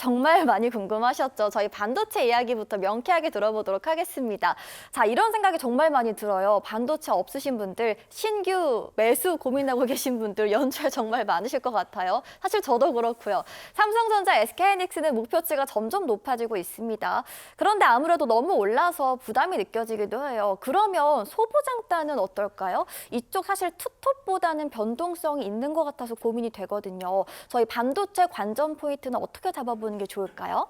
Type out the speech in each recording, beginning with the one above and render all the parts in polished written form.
정말 많이 궁금하셨죠? 저희 반도체 이야기부터 명쾌하게 들어보도록 하겠습니다. 자, 이런 생각이 정말 많이 들어요. 반도체 없으신 분들, 신규 매수 고민하고 계신 분들 연초에 정말 많으실 것 같아요. 사실 저도 그렇고요. 삼성전자, SK하이닉스는 목표치가 점점 높아지고 있습니다. 그런데 아무래도 너무 올라서 부담이 느껴지기도 해요. 그러면 소부장단은 어떨까요? 이쪽 사실 투톱보다는 변동성이 있는 것 같아서 고민이 되거든요. 저희 반도체 관전 포인트는 어떻게 잡아보는 게 좋을까요?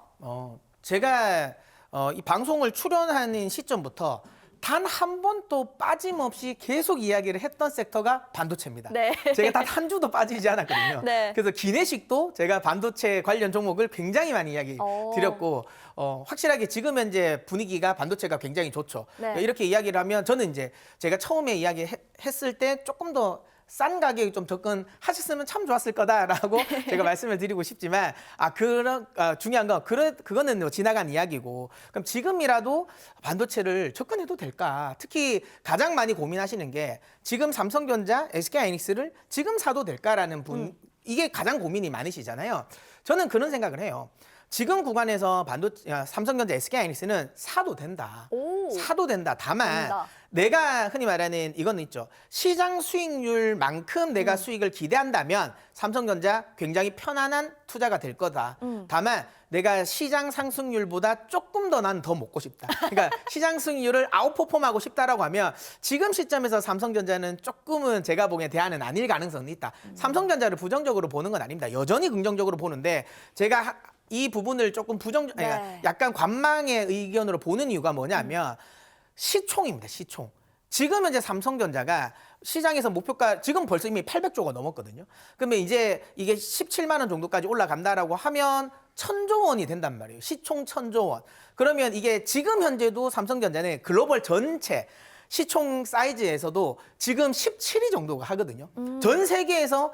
제가 이 방송을 출연하는 시점부터 단 한 번도 빠짐없이 계속 이야기를 했던 섹터가 반도체입니다. 네. 제가 단 한 주도 빠지지 않았거든요. 네. 그래서 기내식도 제가 반도체 관련 종목을 굉장히 많이 이야기 드렸고 확실하게 지금 현재 분위기가 반도체가 굉장히 좋죠. 네. 이렇게 이야기를 하면 저는 이제 제가 처음에 이야기했을 때 조금 더 싼 가격에 좀 접근하셨으면 참 좋았을 거다라고 제가 말씀을 드리고 싶지만 중요한 건 그거는 뭐 지나간 이야기고 그럼 지금이라도 반도체를 접근해도 될까? 특히 가장 많이 고민하시는 게 지금 삼성전자, SK하이닉스를 지금 사도 될까라는 이게 가장 고민이 많으시잖아요. 저는 그런 생각을 해요. 지금 구간에서 삼성전자, SK하이닉스는 사도 된다. 사도 된다. 다만 된다. 내가 흔히 말하는 이건 있죠. 시장 수익률만큼 내가 수익을 기대한다면 삼성전자 굉장히 편안한 투자가 될 거다. 다만 내가 시장 상승률보다 조금 더 난 더 먹고 싶다. 그러니까 시장 수익률을 아웃퍼폼하고 싶다라고 하면 지금 시점에서 삼성전자는 조금은 제가 보기엔 대안은 아닐 가능성이 있다. 삼성전자를 부정적으로 보는 건 아닙니다. 여전히 긍정적으로 보는데 제가 이 부분을 조금 네. 약간 관망의 의견으로 보는 이유가 뭐냐면 시총입니다. 시총. 지금 현재 삼성전자가 시장에서 목표가 지금 벌써 이미 800조가 넘었거든요. 그러면 이제 이게 17만 원 정도까지 올라간다라고 하면 1,000조 원이 된단 말이에요. 시총 1,000조 원. 그러면 이게 지금 현재도 삼성전자는 글로벌 전체 시총 사이즈에서도 지금 17위 정도가 하거든요. 전 세계에서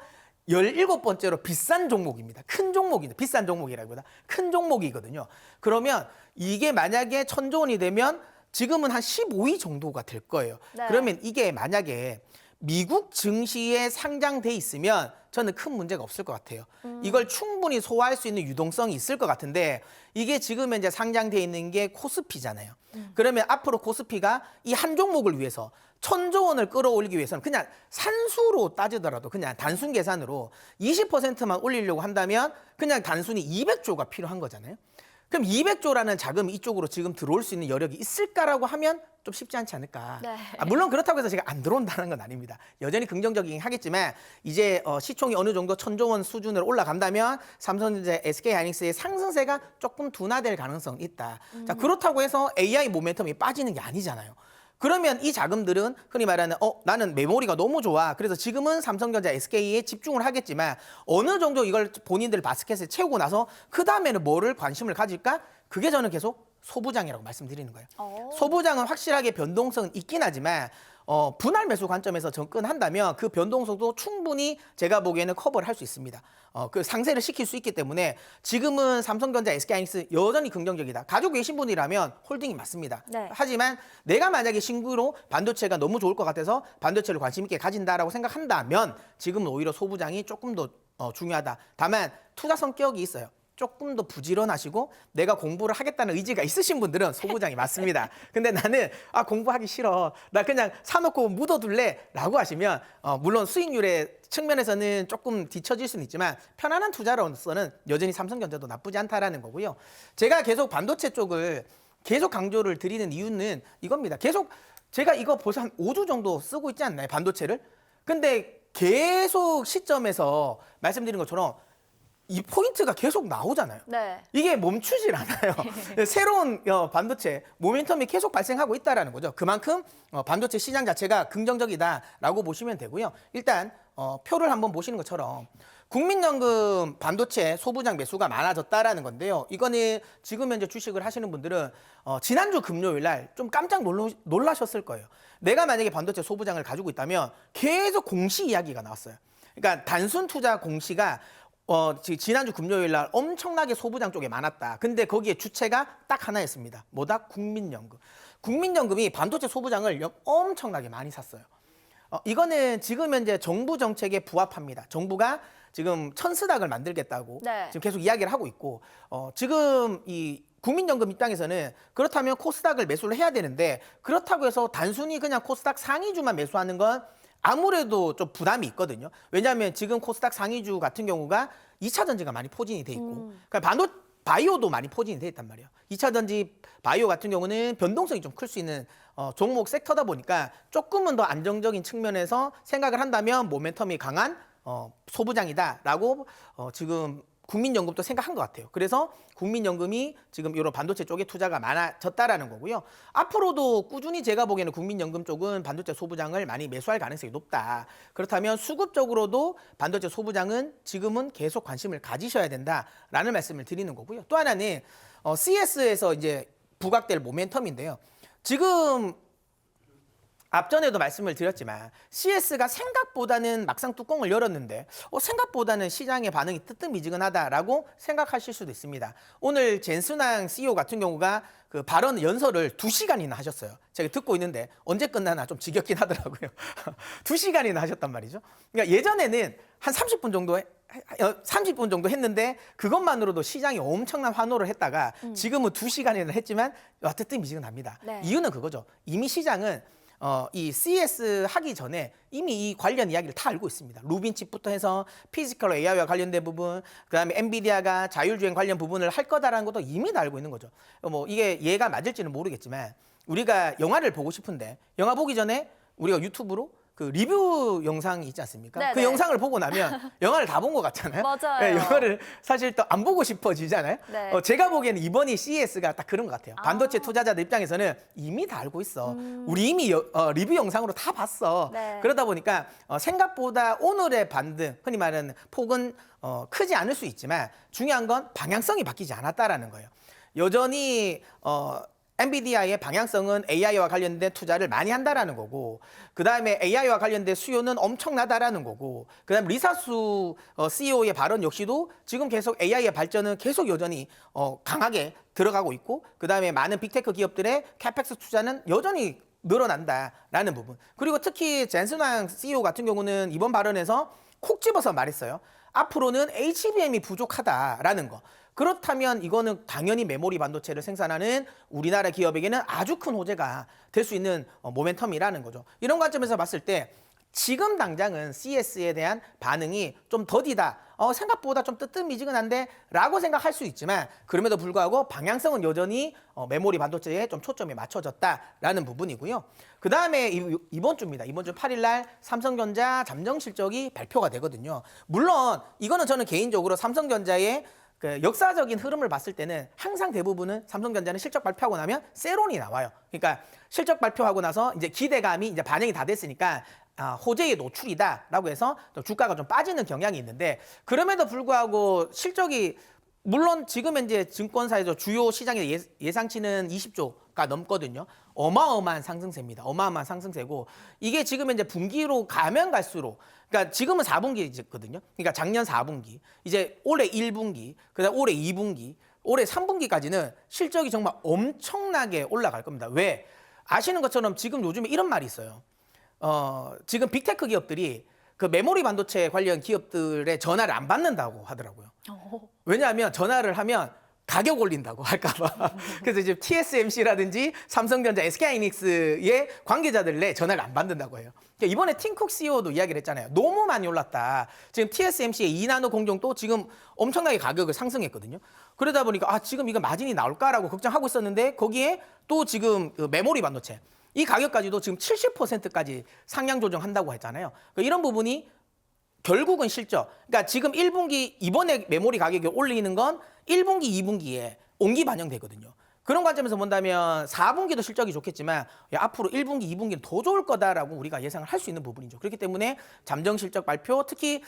17번째로 비싼 종목입니다. 큰 종목입니다. 비싼 종목이라기보다 큰 종목이거든요. 그러면 이게 만약에 1,000조 원이 되면 지금은 한 15위 정도가 될 거예요. 네. 그러면 이게 만약에 미국 증시에 상장돼 있으면 저는 큰 문제가 없을 것 같아요. 이걸 충분히 소화할 수 있는 유동성이 있을 것 같은데 이게 지금 현재 상장돼 있는 게 코스피잖아요. 그러면 앞으로 코스피가 이 한 종목을 위해서 1,000조 원을 끌어올리기 위해서는 그냥 산수로 따지더라도 그냥 단순 계산으로 20%만 올리려고 한다면 그냥 단순히 200조가 필요한 거잖아요. 그럼 200조라는 자금이 이쪽으로 지금 들어올 수 있는 여력이 있을까라고 하면 좀 쉽지 않지 않을까. 네. 물론 그렇다고 해서 제가 안 들어온다는 건 아닙니다. 여전히 긍정적이긴 하겠지만 이제 시총이 어느 정도 1,000조 원 수준으로 올라간다면 삼성전자, SK하이닉스의 상승세가 조금 둔화될 가능성이 있다. 자, 그렇다고 해서 AI 모멘텀이 빠지는 게 아니잖아요. 그러면 이 자금들은 흔히 말하는 나는 메모리가 너무 좋아. 그래서 지금은 삼성전자, SK에 집중을 하겠지만 어느 정도 이걸 본인들 바스켓에 채우고 나서 그다음에는 뭐를 관심을 가질까? 그게 저는 계속 소부장이라고 말씀드리는 거예요. 소부장은 확실하게 변동성은 있긴 하지만 분할 매수 관점에서 접근한다면 그 변동성도 충분히 제가 보기에는 커버를 할 수 있습니다. 그 상세를 시킬 수 있기 때문에 지금은 삼성전자, SK하이닉스 여전히 긍정적이다. 가지고 계신 분이라면 홀딩이 맞습니다. 네. 하지만 내가 만약에 신규로 반도체가 너무 좋을 것 같아서 반도체를 관심 있게 가진다라고 생각한다면 지금은 오히려 소부장이 조금 더 중요하다. 다만 투자 성격이 있어요. 조금 더 부지런하시고 내가 공부를 하겠다는 의지가 있으신 분들은 소부장이 맞습니다. 근데 나는 공부하기 싫어. 나 그냥 사놓고 묻어둘래 라고 하시면 물론 수익률의 측면에서는 조금 뒤처질 수는 있지만 편안한 투자로서는 여전히 삼성전자도 나쁘지 않다라는 거고요. 제가 계속 반도체 쪽을 계속 강조를 드리는 이유는 이겁니다. 계속 제가 이거 벌써 한 5주 정도 쓰고 있지 않나요? 반도체를. 근데 계속 시점에서 말씀드린 것처럼 이 포인트가 계속 나오잖아요. 네. 이게 멈추질 않아요. 새로운 반도체 모멘텀이 계속 발생하고 있다는 거죠. 그만큼 반도체 시장 자체가 긍정적이다라고 보시면 되고요. 일단 표를 한번 보시는 것처럼 국민연금 반도체 소부장 매수가 많아졌다라는 건데요. 이거는 지금 현재 주식을 하시는 분들은 지난주 금요일 날 좀 깜짝 놀라셨을 거예요. 내가 만약에 반도체 소부장을 가지고 있다면 계속 공시 이야기가 나왔어요. 그러니까 단순 투자 공시가 지난주 금요일 날 엄청나게 소부장 쪽에 많았다. 근데 거기에 주체가 딱 하나였습니다. 뭐다? 국민연금. 국민연금이 반도체 소부장을 엄청나게 많이 샀어요. 이거는 지금 현재 정부 정책에 부합합니다. 정부가 지금 1000스닥을 만들겠다고 네. 지금 계속 이야기를 하고 있고 지금 이 국민연금 입장에서는 그렇다면 코스닥을 매수를 해야 되는데 그렇다고 해서 단순히 그냥 코스닥 상위주만 매수하는 건 아무래도 좀 부담이 있거든요. 왜냐하면 지금 코스닥 상위주 같은 경우가 2차 전지가 많이 포진이 돼 있고 그러니까 바이오도 많이 포진이 돼 있단 말이에요. 2차 전지 바이오 같은 경우는 변동성이 좀 클 수 있는 종목 섹터다 보니까 조금은 더 안정적인 측면에서 생각을 한다면 모멘텀이 강한 소부장이다라고 지금 국민연금도 생각한 것 같아요. 그래서 국민연금이 지금 이런 반도체 쪽에 투자가 많아졌다라는 거고요. 앞으로도 꾸준히 제가 보기에는 국민연금 쪽은 반도체 소부장을 많이 매수할 가능성이 높다. 그렇다면 수급적으로도 반도체 소부장은 지금은 계속 관심을 가지셔야 된다라는 말씀을 드리는 거고요. 또 하나는 CS에서 이제 부각될 모멘텀인데요. 지금 앞전에도 말씀을 드렸지만 CS가 생각보다는 막상 뚜껑을 열었는데 생각보다는 시장의 반응이 뜨뜻미지근하다라고 생각하실 수도 있습니다. 오늘 젠순왕 CEO 같은 경우가 그 발언 연설을 2시간이나 하셨어요. 제가 듣고 있는데 언제 끝나나 좀 지겹긴 하더라고요. 2시간이나 하셨단 말이죠. 그러니까 예전에는 한 30분 정도 했는데 그것만으로도 시장이 엄청난 환호를 했다가 지금은 2시간이나 했지만 뜨뜻미지근합니다. 네. 이유는 그거죠. 이미 시장은 이 CS 하기 전에 이미 이 관련 이야기를 다 알고 있습니다. 루빈칩부터 해서 피지컬 AI와 관련된 부분, 그다음에 엔비디아가 자율주행 관련 부분을 할 거다라는 것도 이미 다 알고 있는 거죠. 뭐 이게 얘가 맞을지는 모르겠지만 우리가 영화를 보고 싶은데 영화 보기 전에 우리가 유튜브로 그 리뷰 영상이 있지 않습니까? 네네. 그 영상을 보고 나면 영화를 다 본 것 같잖아요. 맞아요. 네, 영화를 사실 또 안 보고 싶어지잖아요. 네. 제가 보기에는 이번이 CES가 딱 그런 것 같아요. 반도체 투자자들 입장에서는 이미 다 알고 있어. 우리 이미 리뷰 영상으로 다 봤어. 네. 그러다 보니까 생각보다 오늘의 반등, 흔히 말하는 폭은 크지 않을 수 있지만 중요한 건 방향성이 바뀌지 않았다라는 거예요. 여전히 엔비디아의 방향성은 AI와 관련된 투자를 많이 한다라는 거고, 그 다음에 AI와 관련된 수요는 엄청나다라는 거고, 그 다음에 리사수 CEO의 발언 역시도 지금 계속 AI의 발전은 계속 여전히 강하게 들어가고 있고, 그 다음에 많은 빅테크 기업들의 캐펙스 투자는 여전히 늘어난다라는 부분. 그리고 특히 젠슨왕 CEO 같은 경우는 이번 발언에서 콕 집어서 말했어요. 앞으로는 HBM이 부족하다라는 거. 그렇다면 이거는 당연히 메모리 반도체를 생산하는 우리나라 기업에게는 아주 큰 호재가 될 수 있는 모멘텀이라는 거죠. 이런 관점에서 봤을 때 지금 당장은 CS에 대한 반응이 좀 더디다. 생각보다 좀 뜨뜻미지근한데 라고 생각할 수 있지만 그럼에도 불구하고 방향성은 여전히 메모리 반도체에 좀 초점이 맞춰졌다라는 부분이고요. 그 다음에 이번 주입니다. 이번 주 8일 날 삼성전자 잠정 실적이 발표가 되거든요. 물론 이거는 저는 개인적으로 삼성전자의 그 역사적인 흐름을 봤을 때는 항상 대부분은 삼성전자는 실적 발표하고 나면 세론이 나와요. 그러니까 실적 발표하고 나서 이제 기대감이 이제 반영이 다 됐으니까 호재의 노출이다라고 해서 또 주가가 좀 빠지는 경향이 있는데 그럼에도 불구하고 실적이 물론 지금 현재 증권사에서 주요 시장의 예상치는 20조가 넘거든요. 어마어마한 상승세입니다. 어마어마한 상승세고 이게 지금 현재 분기로 가면 갈수록 그러니까 지금은 4분기거든요. 그러니까 작년 4분기, 이제 올해 1분기, 그다음 올해 2분기, 올해 3분기까지는 실적이 정말 엄청나게 올라갈 겁니다. 왜? 아시는 것처럼 지금 요즘에 이런 말이 있어요. 지금 빅테크 기업들이 그 메모리 반도체 관련 기업들의 전화를 안 받는다고 하더라고요. 왜냐하면 전화를 하면 가격 올린다고 할까봐. 그래서 이제 TSMC라든지 삼성전자, SK하이닉스의 관계자들의 전화를 안 받는다고 해요. 그러니까 이번에 팀쿡 CEO도 이야기를 했잖아요. 너무 많이 올랐다. 지금 TSMC의 2나노 공정도 지금 엄청나게 가격을 상승했거든요. 그러다 보니까 지금 이거 마진이 나올까라고 걱정하고 있었는데 거기에 또 지금 그 메모리 반도체 이 가격까지도 지금 70%까지 상향 조정한다고 했잖아요. 그러니까 이런 부분이 결국은 실적. 그러니까 지금 1분기 이번에 메모리 가격이 올리는 건 1분기, 2분기에 온기 반영되거든요. 그런 관점에서 본다면 4분기도 실적이 좋겠지만 앞으로 1분기, 2분기는 더 좋을 거다라고 우리가 예상을 할 수 있는 부분이죠. 그렇기 때문에 잠정 실적 발표, 특히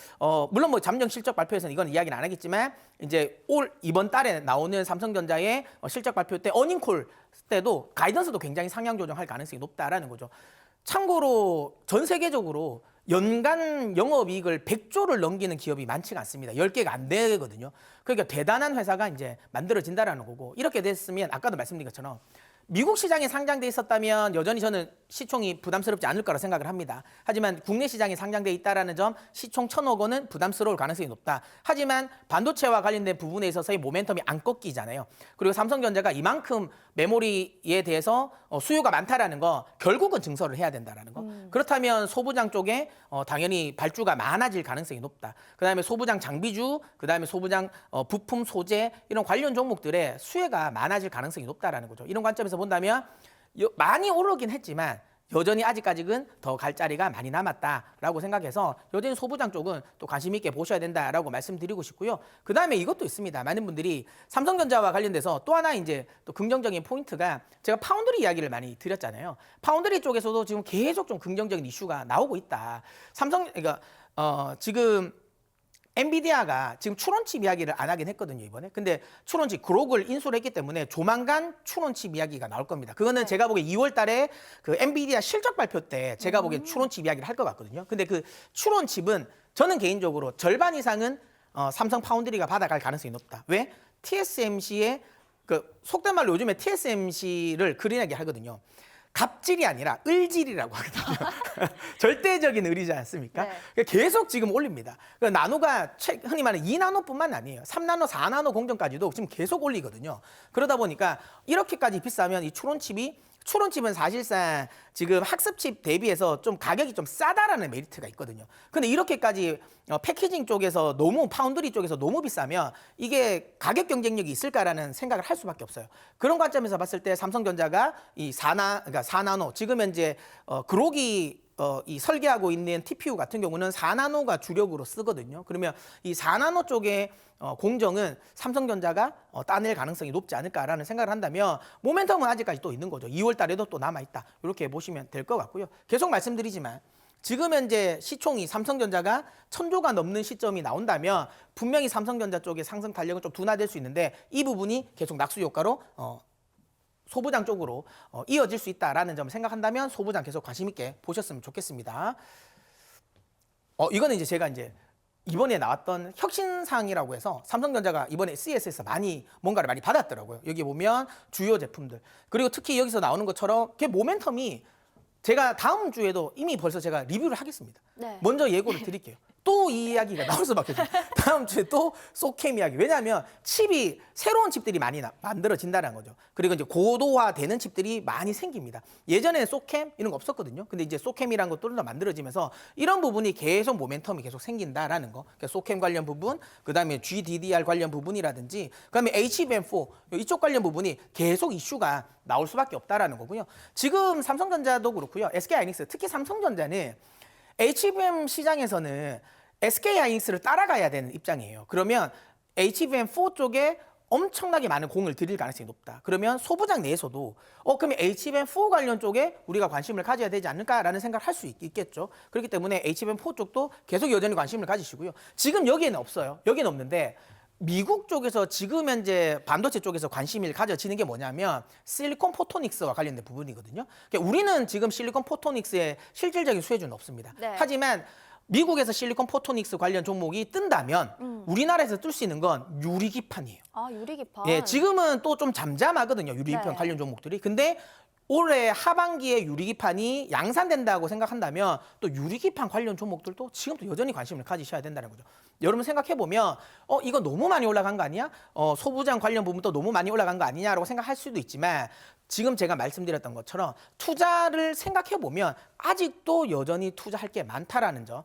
물론 뭐 잠정 실적 발표에서는 이건 이야기는 안 하겠지만 이제 이번 달에 나오는 삼성전자의 실적 발표 때 어닝콜 때도 가이던스도 굉장히 상향 조정할 가능성이 높다라는 거죠. 참고로 전 세계적으로 연간 영업이익을 100조를 넘기는 기업이 많지가 않습니다. 10개가 안 되거든요. 그러니까 대단한 회사가 이제 만들어진다라는 거고 이렇게 됐으면 아까도 말씀드린 것처럼 미국 시장에 상장돼 있었다면 여전히 저는 시총이 부담스럽지 않을 거라 생각을 합니다. 하지만 국내 시장에 상장돼 있다라는 점 시총 1,000억 원은 부담스러울 가능성이 높다. 하지만 반도체와 관련된 부분에 있어서의 모멘텀이 안 꺾이잖아요. 그리고 삼성전자가 이만큼 메모리에 대해서 수요가 많다라는 거 결국은 증설을 해야 된다라는 거. 그렇다면 소부장 쪽에 당연히 발주가 많아질 가능성이 높다. 그다음에 소부장 장비주, 그다음에 소부장 부품 소재 이런 관련 종목들의 수혜가 많아질 가능성이 높다라는 거죠. 이런 관점에서 본다면 많이 오르긴 했지만 여전히 아직까지는 더 갈 자리가 많이 남았다라고 생각해서 여전히 소부장 쪽은 또 관심 있게 보셔야 된다라고 말씀드리고 싶고요. 그다음에 이것도 있습니다. 많은 분들이 삼성전자와 관련돼서 또 하나 이제 또 긍정적인 포인트가 제가 파운드리 이야기를 많이 드렸잖아요. 파운드리 쪽에서도 지금 계속 좀 긍정적인 이슈가 나오고 있다. 그러니까 지금 엔비디아가 지금 추론칩 이야기를 안 하긴 했거든요, 이번에. 근데 추론칩 그록을 인수를 했기 때문에 조만간 추론칩 이야기가 나올 겁니다. 그거는 제가 보기엔 2월 달에 그 엔비디아 실적 발표 때 제가 보기엔 추론칩 이야기를 할 것 같거든요. 근데 그 추론칩은 저는 개인적으로 절반 이상은 삼성 파운드리가 받아갈 가능성이 높다. 왜? TSMC의 그 속된 말로 요즘에 TSMC를 그린하게 하거든요. 갑질이 아니라 을질이라고 하거든요. 절대적인 을이지 않습니까? 네. 계속 지금 올립니다. 나노가 흔히 말하는 2나노뿐만 아니에요. 3나노, 4나노 공정까지도 지금 계속 올리거든요. 그러다 보니까 이렇게까지 비싸면 이 추론칩은 사실상 지금 학습칩 대비해서 좀 가격이 좀 싸다라는 메리트가 있거든요. 근데 이렇게까지 패키징 쪽에서 너무 파운드리 쪽에서 너무 비싸면 이게 가격 경쟁력이 있을까라는 생각을 할 수밖에 없어요. 그런 관점에서 봤을 때 삼성전자가 이 그러니까 4나노 지금 현재 그록이 이 설계하고 있는 TPU 같은 경우는 4나노가 주력으로 쓰거든요. 그러면 이 4나노 쪽에 공정은 삼성전자가 따낼 가능성이 높지 않을까라는 생각을 한다면 모멘텀은 아직까지 또 있는 거죠. 2월 달에도 또 남아있다. 이렇게 보시면 될 것 같고요. 계속 말씀드리지만 지금 현재 시총이 삼성전자가 1,000조가 넘는 시점이 나온다면 분명히 삼성전자 쪽의 상승 탄력은 좀 둔화될 수 있는데 이 부분이 계속 낙수 효과로 소부장 쪽으로 이어질 수 있다라는 점을 생각한다면 소부장 계속 관심 있게 보셨으면 좋겠습니다. 이거는 이제 제가 이제 이번에 나왔던 혁신상이라고 해서 삼성전자가 이번에 CES에서 뭔가를 많이 받았더라고요. 여기 보면 주요 제품들. 그리고 특히 여기서 나오는 것처럼 그 모멘텀이 제가 다음 주에도 이미 벌써 제가 리뷰를 하겠습니다. 네. 먼저 예고를 드릴게요. 또 이 이야기가 나올 수밖에 없어요. 다음 주에 또 소캠 이야기. 왜냐하면 칩이 새로운 칩들이 많이 만들어진다는 거죠. 그리고 이제 고도화되는 칩들이 많이 생깁니다. 예전에는 소캠 이런 거 없었거든요. 근데 이제 소캠이라는 것들도 만들어지면서 이런 부분이 계속 모멘텀이 계속 생긴다라는 거. 그러니까 소캠 관련 부분, 그다음에 GDDR 관련 부분이라든지, 그다음에 HBM4 이쪽 관련 부분이 계속 이슈가 나올 수밖에 없다라는 거고요. 지금 삼성전자도 그렇고요. SK하이닉스 특히 삼성전자는 HBM 시장에서는 SK하이닉스를 따라가야 되는 입장이에요. 그러면 HBM4 쪽에 엄청나게 많은 공을 들일 가능성이 높다. 그러면 소부장 내에서도 그러면 HBM4 관련 쪽에 우리가 관심을 가져야 되지 않을까라는 생각을 할 수 있겠죠. 그렇기 때문에 HBM4 쪽도 계속 여전히 관심을 가지시고요. 지금 여기에는 없어요. 여기는 없는데 미국 쪽에서 지금 현재 반도체 쪽에서 관심을 가져지는 게 뭐냐면 실리콘 포토닉스와 관련된 부분이거든요. 그러니까 우리는 지금 실리콘 포토닉스의 실질적인 수혜주는 없습니다. 네. 하지만 미국에서 실리콘 포토닉스 관련 종목이 뜬다면 우리나라에서 뜰 수 있는 건 유리기판이에요. 아, 유리기판. 예, 지금은 또 좀 잠잠하거든요. 유리기판 네. 관련 종목들이. 근데 올해 하반기에 유리기판이 양산된다고 생각한다면 또 유리기판 관련 종목들도 지금도 여전히 관심을 가지셔야 된다는 거죠. 여러분 생각해보면 이거 너무 많이 올라간 거 아니야? 소부장 관련 부분도 너무 많이 올라간 거 아니냐라고 생각할 수도 있지만 지금 제가 말씀드렸던 것처럼 투자를 생각해보면 아직도 여전히 투자할 게 많다라는 점.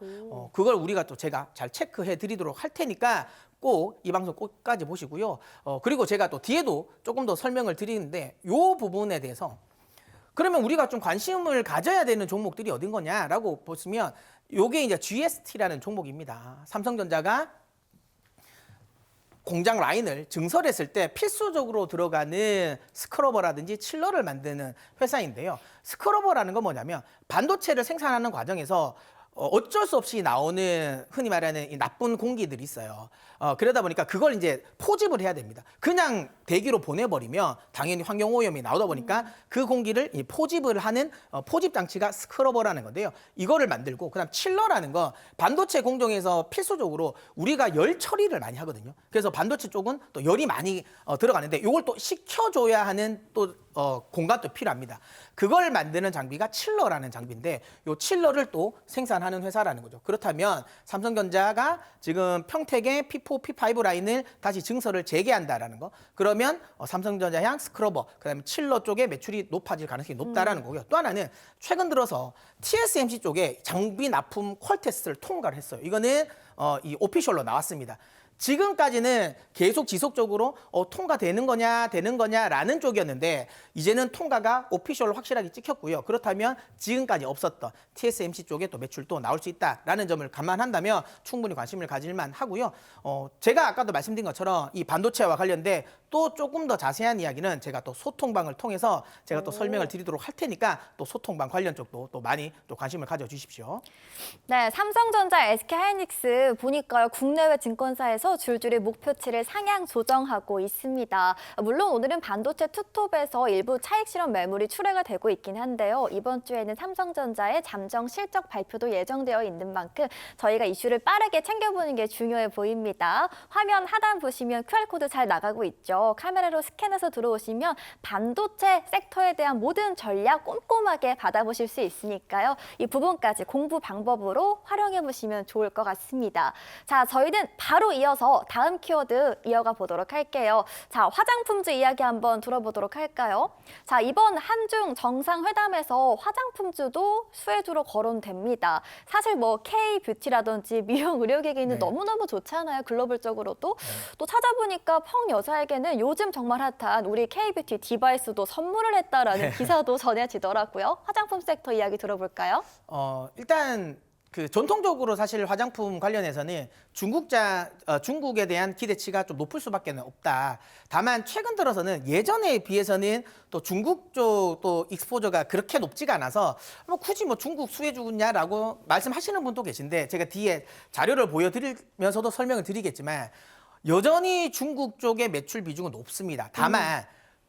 그걸 우리가 또 제가 잘 체크해 드리도록 할 테니까 꼭 이 방송 끝까지 보시고요. 그리고 제가 또 뒤에도 조금 더 설명을 드리는데 이 부분에 대해서 그러면 우리가 좀 관심을 가져야 되는 종목들이 어딘 거냐라고 보시면 요게 이제 GST라는 종목입니다. 삼성전자가 공장 라인을 증설했을 때 필수적으로 들어가는 스크러버라든지 칠러를 만드는 회사인데요. 스크러버라는 건 뭐냐면 반도체를 생산하는 과정에서 어쩔 수 없이 나오는 흔히 말하는 이 나쁜 공기들이 있어요. 그러다 보니까 그걸 이제 포집을 해야 됩니다. 그냥 대기로 보내버리면 당연히 환경 오염이 나오다 보니까 그 공기를 이 포집을 하는 포집 장치가 스크러버라는 건데요. 이거를 만들고 그다음 칠러라는 거 반도체 공정에서 필수적으로 우리가 열 처리를 많이 하거든요. 그래서 반도체 쪽은 또 열이 많이 들어가는데 이걸 또 식혀줘야 하는 또 공간도 필요합니다. 그걸 만드는 장비가 칠러라는 장비인데 이 칠러를 또 생산하는 회사라는 거죠. 그렇다면 삼성전자가 지금 평택의 P4, P5 라인을 다시 증설을 재개한다라는 거. 그러면 삼성전자 향 스크러버, 그다음에 칠러 쪽에 매출이 높아질 가능성이 높다라는 거고요. 또 하나는 최근 들어서 TSMC 쪽에 장비 납품 퀄 테스트를 통과를 했어요. 이거는 이 오피셜로 나왔습니다. 지금까지는 계속 지속적으로 통과되는 거냐라는 쪽이었는데 이제는 통과가 오피셜로 확실하게 찍혔고요. 그렇다면 지금까지 없었던 TSMC 쪽에 또 매출도 나올 수 있다라는 점을 감안한다면 충분히 관심을 가질만 하고요. 제가 아까도 말씀드린 것처럼 이 반도체와 관련된 또 조금 더 자세한 이야기는 제가 또 소통방을 통해서 제가 또 설명을 드리도록 할 테니까 또 소통방 관련 쪽도 또 많이 또 관심을 가져주십시오. 네, 삼성전자, SK하이닉스 보니까요 국내외 증권사에서 줄줄이 목표치를 상향 조정하고 있습니다. 물론 오늘은 반도체 투톱에서 일부 차익 실현 매물이 출회가 되고 있긴 한데요. 이번 주에는 삼성전자의 잠정 실적 발표도 예정되어 있는 만큼 저희가 이슈를 빠르게 챙겨보는 게 중요해 보입니다. 화면 하단 보시면 QR코드 잘 나가고 있죠. 카메라로 스캔해서 들어오시면 반도체 섹터에 대한 모든 전략 꼼꼼하게 받아보실 수 있으니까요. 이 부분까지 공부 방법으로 활용해 보시면 좋을 것 같습니다. 자, 저희는 바로 이어서 다음 키워드 이어가 보도록 할게요. 자, 화장품주 이야기 한번 들어보도록 할까요? 자, 이번 한중 정상회담에서 화장품주도 수혜주로 거론됩니다. 사실 뭐 K-뷰티라든지 미용 의료기기는 네. 너무너무 좋잖아요. 글로벌적으로도. 또 찾아보니까 펑 여사에게는 요즘 정말 핫한 우리 K-뷰티 디바이스도 선물을 했다라는 기사도 전해지더라고요. 화장품 섹터 이야기 들어볼까요? 일단 그 전통적으로 사실 화장품 관련해서는 중국에 대한 기대치가 좀 높을 수밖에 없다. 다만 최근 들어서는 예전에 비해서는 또 중국 쪽 또 익스포저가 그렇게 높지가 않아서 뭐 굳이 뭐 중국 수혜주냐라고 말씀하시는 분도 계신데 제가 뒤에 자료를 보여드리면서도 설명을 드리겠지만 여전히 중국 쪽의 매출 비중은 높습니다. 다만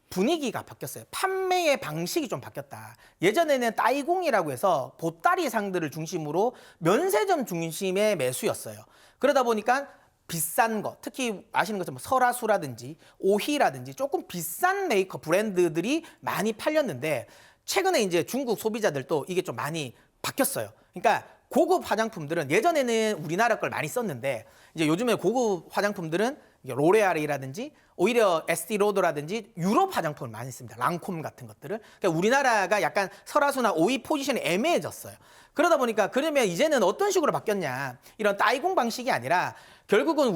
분위기가 바뀌었어요. 판매의 방식이 좀 바뀌었다. 예전에는 따이공이라고 해서 보따리 상들을 중심으로 면세점 중심의 매수였어요. 그러다 보니까 비싼 거, 특히 아시는 것처럼 설화수라든지 오희라든지 조금 비싼 메이크업 브랜드들이 많이 팔렸는데 최근에 이제 중국 소비자들도 이게 좀 많이 바뀌었어요. 그러니까 고급 화장품들은 예전에는 우리나라 걸 많이 썼는데 이제 요즘에 고급 화장품들은 로레알이라든지 오히려 에스티로더라든지 유럽 화장품을 많이 씁니다. 랑콤 같은 것들을. 그러니까 우리나라가 약간 설화수나 오이 포지션이 애매해졌어요. 그러다 보니까 그러면 이제는 어떤 식으로 바뀌었냐. 이런 따이공 방식이 아니라 결국은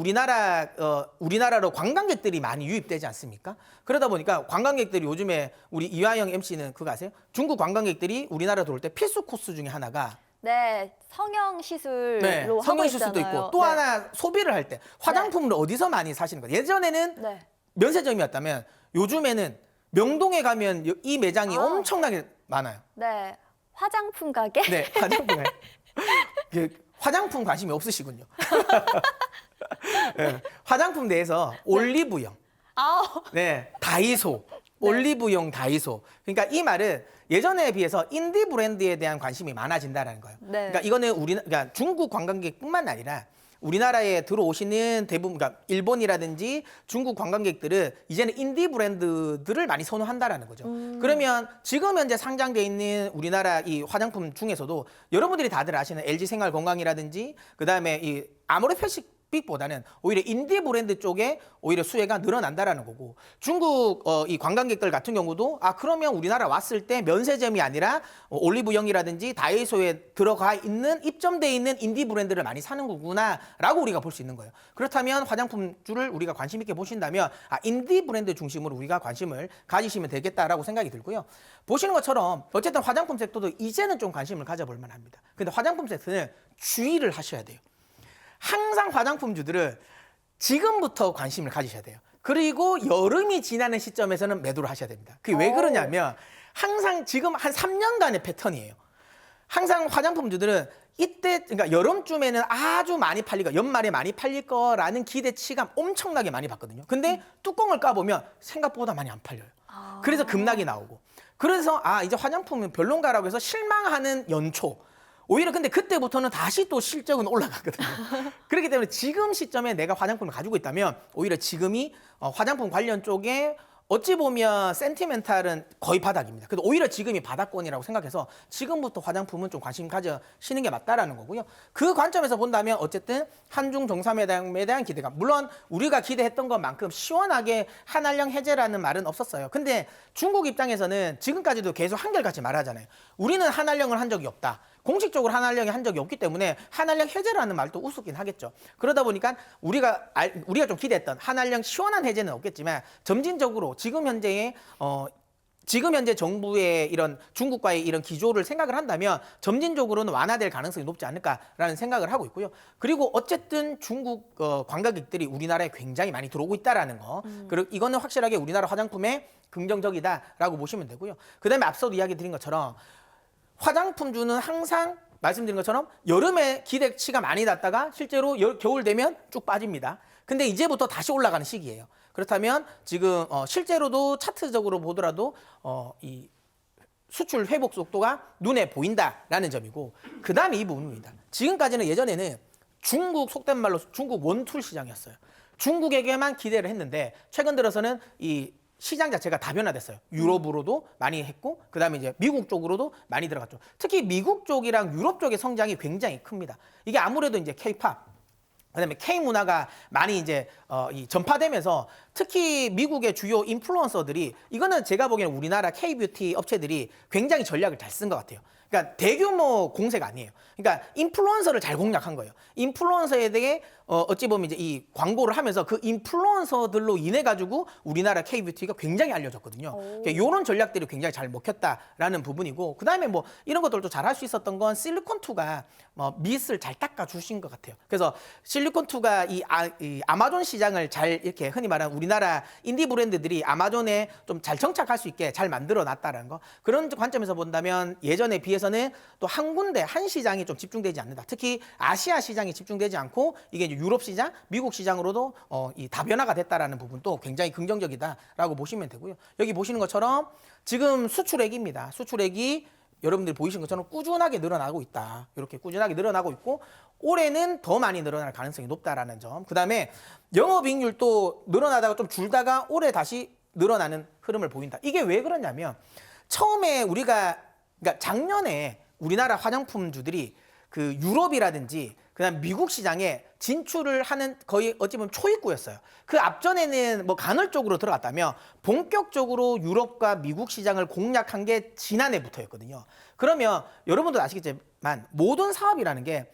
우리나라로 관광객들이 많이 유입되지 않습니까? 그러다 보니까 관광객들이 요즘에 우리 이화영 MC는 그거 아세요? 중국 관광객들이 우리나라 들어올 때 필수 코스 중에 하나가 네, 성형 시술로 하고 성형 시술도 있잖아요. 있고 또 네. 하나 소비를 할 때 화장품을 어디서 많이 사시는 거예요? 예전에는 네. 면세점이었다면 요즘에는 명동에 가면 이 매장이 아. 엄청나게 많아요. 네, 화장품 가게? 네, 화장품 화장품 관심이 없으시군요. 네, 화장품 내에서 올리브영, 아, 네, 다이소, 올리브영 다이소. 그러니까 이 말은 예전에 비해서 인디 브랜드에 대한 관심이 많아진다는 거예요. 네. 그러니까 이거는 그러니까 중국 관광객뿐만 아니라 우리나라에 들어오시는 대부분, 그러니까 일본이라든지 중국 관광객들은 이제는 인디 브랜드들을 많이 선호한다라는 거죠. 그러면 지금 현재 상장돼 있는 우리나라 이 화장품 중에서도 여러분들이 다들 아시는 LG 생활 건강이라든지 그다음에 이 아모레 패시픽보다는 오히려 인디 브랜드 쪽에 오히려 수혜가 늘어난다라는 거고 중국 이 관광객들 같은 경우도 그러면 우리나라 왔을 때 면세점이 아니라 올리브영이라든지 다이소에 들어가 있는 입점돼 있는 인디 브랜드를 많이 사는 거구나라고 우리가 볼 수 있는 거예요. 그렇다면 화장품주를 우리가 관심 있게 보신다면 인디 브랜드 중심으로 우리가 관심을 가지시면 되겠다라고 생각이 들고요. 보시는 것처럼 어쨌든 화장품 섹터도 이제는 좀 관심을 가져볼 만합니다. 근데 화장품 섹터는 주의를 하셔야 돼요. 항상 화장품주들은 지금부터 관심을 가지셔야 돼요. 그리고 여름이 지나는 시점에서는 매도를 하셔야 됩니다. 그게 왜 그러냐면 항상 지금 한 3년간의 패턴이에요. 항상 화장품주들은 이때 그러니까 여름쯤에는 아주 많이 팔릴 거, 연말에 많이 팔릴 거라는 기대치가 엄청나게 많이 받거든요. 근데 뚜껑을 까보면 생각보다 많이 안 팔려요. 그래서 급락이 나오고. 그래서 이제 화장품은 별론가라고 해서 실망하는 연초. 오히려 근데 그때부터는 다시 또 실적은 올라가거든요. 그렇기 때문에 지금 시점에 내가 화장품을 가지고 있다면 오히려 지금이 화장품 관련 쪽에 어찌 보면 센티멘탈은 거의 바닥입니다. 그래도 오히려 지금이 바닥권이라고 생각해서 지금부터 화장품은 좀 관심 가져시는 게 맞다라는 거고요. 그 관점에서 본다면 어쨌든 한중 정상회담에 대한 기대감. 물론 우리가 기대했던 것만큼 시원하게 한한령 해제라는 말은 없었어요. 근데 중국 입장에서는 지금까지도 계속 한결같이 말하잖아요. 우리는 한한령을 한 적이 없다. 공식적으로 한한령이 한 적이 없기 때문에 한한령 해제라는 말도 우습긴 하겠죠. 그러다 보니까 우리가 좀 기대했던 한한령 시원한 해제는 없겠지만 점진적으로 지금 현재 정부의 이런 중국과의 이런 기조를 생각을 한다면 점진적으로는 완화될 가능성이 높지 않을까라는 생각을 하고 있고요. 그리고 어쨌든 중국 관광객들이 우리나라에 굉장히 많이 들어오고 있다라는 거. 그리고 이거는 확실하게 우리나라 화장품에 긍정적이다라고 보시면 되고요. 그다음에 앞서도 이야기 드린 것처럼 화장품주는 항상 말씀드린 것처럼 여름에 기대치가 많이 났다가 실제로 겨울 되면 쭉 빠집니다. 근데 이제부터 다시 올라가는 시기예요. 그렇다면 지금 실제로도 차트적으로 보더라도 이 수출 회복 속도가 눈에 보인다라는 점이고, 그다음에 이 부분입니다. 지금까지는 예전에는 중국 속된 말로 중국 원툴 시장이었어요. 중국에게만 기대를 했는데 최근 들어서는 이 시장 자체가 다변화됐어요. 유럽으로도 많이 했고, 그다음에 이제 미국 쪽으로도 많이 들어갔죠. 특히 미국 쪽이랑 유럽 쪽의 성장이 굉장히 큽니다. 이게 아무래도 이제 K-팝, 그다음에 K 문화가 많이 이제 전파되면서 특히 미국의 주요 인플루언서들이, 이거는 제가 보기에는 우리나라 K-뷰티 업체들이 굉장히 전략을 잘 쓴 것 같아요. 그러니까 대규모 공세가 아니에요. 그러니까 인플루언서를 잘 공략한 거예요. 인플루언서에 대해 어찌 보면 이제 이 광고를 하면서 그 인플루언서들로 인해 가지고 우리나라 K-뷰티가 굉장히 알려졌거든요. 그러니까 이런 전략들이 굉장히 잘 먹혔다라는 부분이고, 그다음에 뭐 이런 것들도 잘 할 수 있었던 건 실리콘2가 밑을 잘 닦아 주신 것 같아요. 그래서 실리콘2가 이 아마존 시장을 잘 이렇게 흔히 말하는 우리나라 인디 브랜드들이 아마존에 좀 잘 정착할 수 있게 잘 만들어 놨다라는 거. 그런 관점에서 본다면 예전에 비해서는 또 한 군데 한 시장이 좀 집중되지 않는다. 특히 아시아 시장이 집중되지 않고 이게 이제 유럽 시장, 미국 시장으로도 이 다변화가 됐다라는 부분도 굉장히 긍정적이다라고 보시면 되고요. 여기 보시는 것처럼 지금 수출액입니다. 수출액이 여러분들이 보이신 것처럼 꾸준하게 늘어나고 있다. 이렇게 꾸준하게 늘어나고 있고, 올해는 더 많이 늘어날 가능성이 높다라는 점. 그다음에 영업이익률도 늘어나다가 좀 줄다가 올해 다시 늘어나는 흐름을 보인다. 이게 왜 그러냐면 처음에 그러니까 작년에 우리나라 화장품주들이 그 유럽이라든지 그다음 미국 시장에 진출을 하는 거의 어찌 보면 초입구였어요. 그 앞전에는 뭐 간헐적으로 들어갔다면 본격적으로 유럽과 미국 시장을 공략한 게 지난해부터였거든요. 그러면 여러분도 아시겠지만 모든 사업이라는 게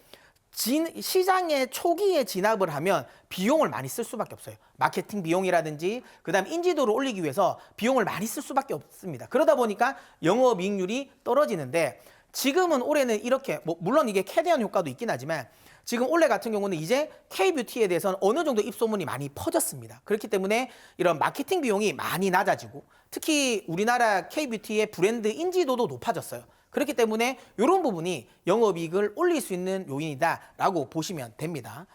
시장의 초기에 진압을 하면 비용을 많이 쓸 수밖에 없어요. 마케팅 비용이라든지 그다음 인지도를 올리기 위해서 비용을 많이 쓸 수밖에 없습니다. 그러다 보니까 영업이익률이 떨어지는데, 지금은 올해는 이렇게 물론 이게 캐대한 효과도 있긴 하지만 지금 올해 같은 경우는 이제 K-뷰티에 대해서는 어느 정도 입소문이 많이 퍼졌습니다. 그렇기 때문에 이런 마케팅 비용이 많이 낮아지고 특히 우리나라 K-뷰티의 브랜드 인지도도 높아졌어요. 그렇기 때문에 이런 부분이 영업이익을 올릴 수 있는 요인이다라고 보시면 됩니다.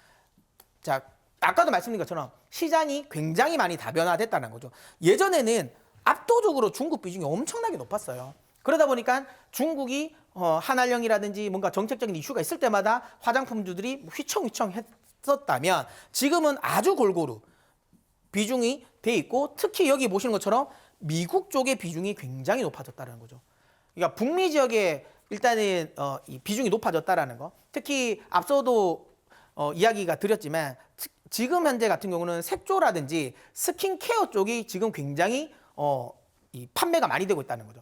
자, 아까도 말씀드린 것처럼 시장이 굉장히 많이 다변화됐다는 거죠. 예전에는 압도적으로 중국 비중이 엄청나게 높았어요. 그러다 보니까 중국이 한한령이라든지 뭔가 정책적인 이슈가 있을 때마다 화장품주들이 휘청휘청 했었다면 지금은 아주 골고루 비중이 돼 있고, 특히 여기 보시는 것처럼 미국 쪽의 비중이 굉장히 높아졌다는 거죠. 그러니까 북미 지역에 일단은 이 비중이 높아졌다라는 거. 특히 앞서도 이야기가 드렸지만 지금 현재 같은 경우는 색조라든지 스킨케어 쪽이 지금 굉장히 이 판매가 많이 되고 있다는 거죠.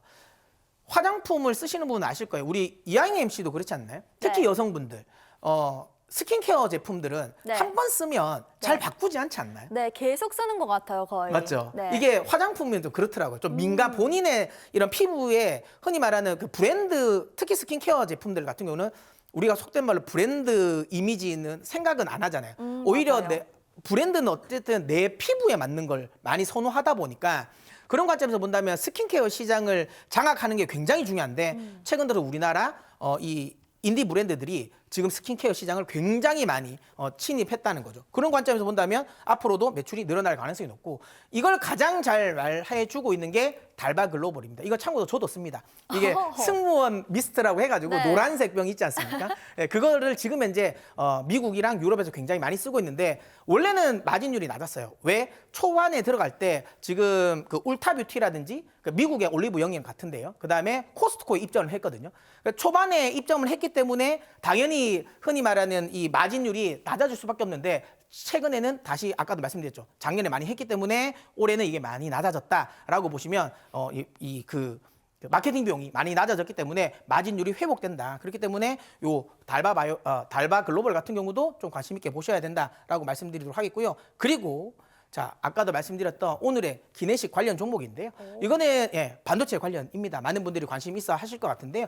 화장품을 쓰시는 분은 아실 거예요. 우리 이하잉 MC도 그렇지 않나요? 특히 네. 여성분들 스킨케어 제품들은 네. 한 번 쓰면 잘 네. 바꾸지 않지 않나요? 네, 계속 쓰는 것 같아요, 거의. 맞죠? 네. 이게 화장품은 좀 그렇더라고요. 좀 민감, 본인의 이런 피부에 흔히 말하는 그 브랜드, 특히 스킨케어 제품들 같은 경우는 우리가 속된 말로 브랜드 이미지는 생각은 안 하잖아요. 오히려 맞아요. 브랜드는 어쨌든 내 피부에 맞는 걸 많이 선호하다 보니까 그런 관점에서 본다면 스킨케어 시장을 장악하는 게 굉장히 중요한데 최근 들어 우리나라 이 인디 브랜드들이 지금 스킨케어 시장을 굉장히 많이 침입했다는 거죠. 그런 관점에서 본다면 앞으로도 매출이 늘어날 가능성이 높고 이걸 가장 잘 말해주고 있는 게 달바 글로벌입니다. 이거 참고로 저도 씁니다. 이게 승무원 미스트라고 해가지고 네. 노란색 병 있지 않습니까? 네, 그거를 지금 현재 미국이랑 유럽에서 굉장히 많이 쓰고 있는데 원래는 마진율이 낮았어요. 왜? 초반에 들어갈 때 지금 그 울타뷰티라든지 그 미국의 올리브 영양 같은데요. 그 다음에 코스트코에 입점을 했거든요. 그러니까 초반에 입점을 했기 때문에 당연히 흔히 말하는 이 마진율이 낮아질 수밖에 없는데 최근에는 다시 아까도 말씀드렸죠. 작년에 많이 했기 때문에 올해는 이게 많이 낮아졌다라고 보시면 그 마케팅 비용이 많이 낮아졌기 때문에 마진율이 회복된다. 그렇기 때문에 요 달바 글로벌 같은 경우도 좀 관심 있게 보셔야 된다라고 말씀드리도록 하겠고요. 그리고 자, 아까도 말씀드렸던 오늘의 기내식 관련 종목인데요. 이거는 반도체 관련입니다. 많은 분들이 관심 있어 하실 것 같은데요.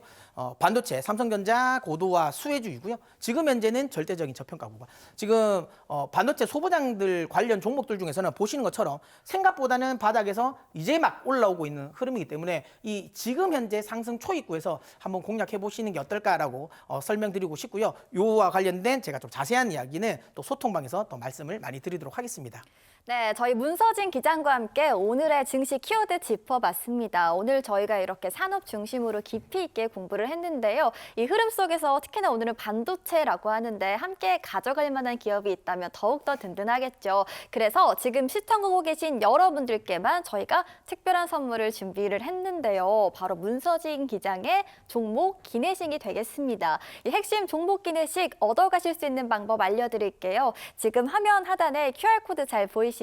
반도체, 삼성전자, 고도와 수혜주이고요. 지금 현재는 절대적인 저평가 구간. 지금 반도체 소부장들 관련 종목들 중에서는 보시는 것처럼 생각보다는 바닥에서 이제 막 올라오고 있는 흐름이기 때문에 이 지금 현재 상승 초입구에서 한번 공략해 보시는 게 어떨까라고 설명드리고 싶고요. 요와 관련된 제가 좀 자세한 이야기는 또 소통방에서 또 말씀을 많이 드리도록 하겠습니다. 네, 저희 문서진 기장과 함께 오늘의 증시 키워드 짚어봤습니다. 오늘 저희가 이렇게 산업 중심으로 깊이 있게 공부를 했는데요. 이 흐름 속에서 특히나 오늘은 반도체라고 하는데 함께 가져갈 만한 기업이 있다면 더욱더 든든하겠죠. 그래서 지금 시청하고 계신 여러분들께만 저희가 특별한 선물을 준비를 했는데요. 바로 문서진 기장의 종목 기내식이 되겠습니다. 이 핵심 종목 기내식 얻어가실 수 있는 방법 알려드릴게요. 지금 화면 하단에 QR코드 잘 보이시죠?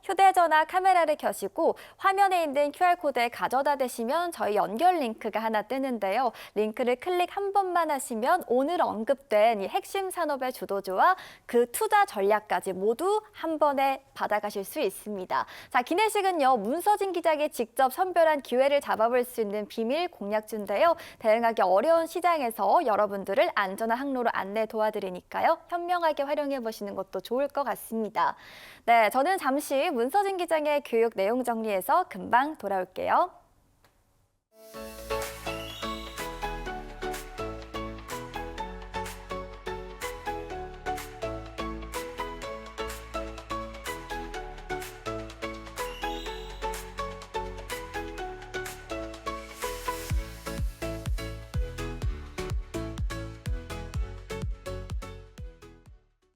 휴대전화 카메라를 켜시고 화면에 있는 QR코드에 가져다 대시면 저희 연결 링크가 하나 뜨는데요. 링크를 클릭 한 번만 하시면 오늘 언급된 이 핵심 산업의 주도주와 그 투자 전략까지 모두 한 번에 받아가실 수 있습니다. 자, 기내식은요. 문서진 기자에게 직접 선별한 기회를 잡아볼 수 있는 비밀 공략주인데요. 대응하기 어려운 시장에서 여러분들을 안전한 항로로 안내 도와드리니까요. 현명하게 활용해 보시는 것도 좋을 것 같습니다. 네, 저는 잠시 문서진 기장의 교육 내용 정리해서 금방 돌아올게요.